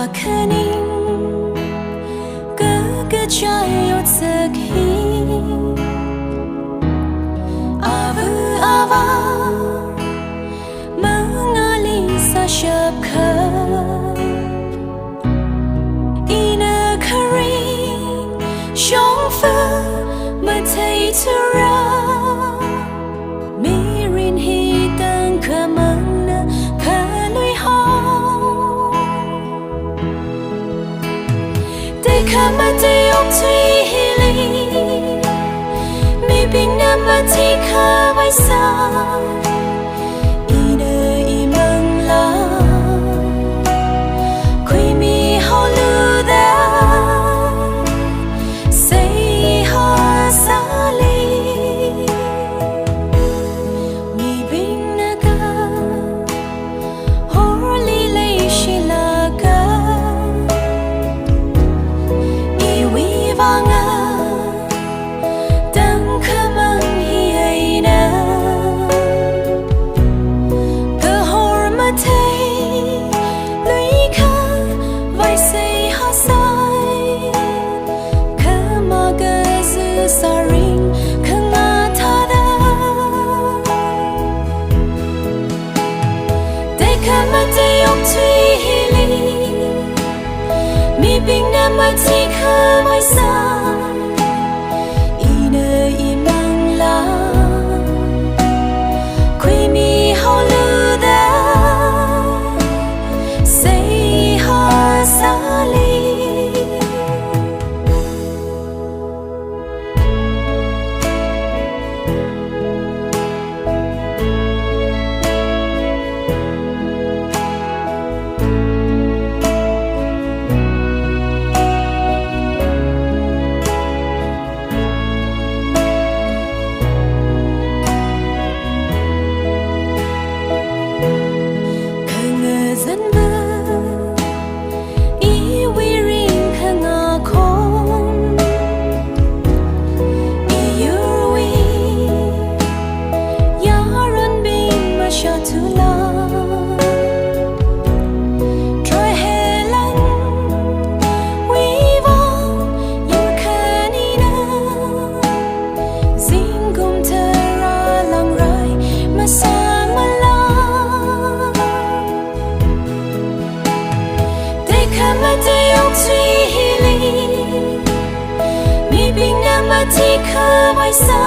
và khaning cứ trái ốt giấc hi avu ava mengali sa shap kha ina karing shong fa ma thai tura mirin hi tang khamang na khalui ho they come a day of three healing mi bing na ma thi kha vai sa ina imang la khui mi ho lu da say ha sa li mi bing na ka hor li lay shi la ka i wi va nga dang khamang hi ai na the hor ma thai lui kha vai say ha sai khama ga su sa ring khanga tha da they come a day of three healing mi bing na ma thi kha vai sa ina imang la khui mi ho lu da say ha sa li khanga zan ba i wi ring khanga khom i your way ya ran bing ma sha tu la try helan we va you kanina zingum tera lang rai ma sa ma la they come a day of three healing mi bing na ma thi kha vai sa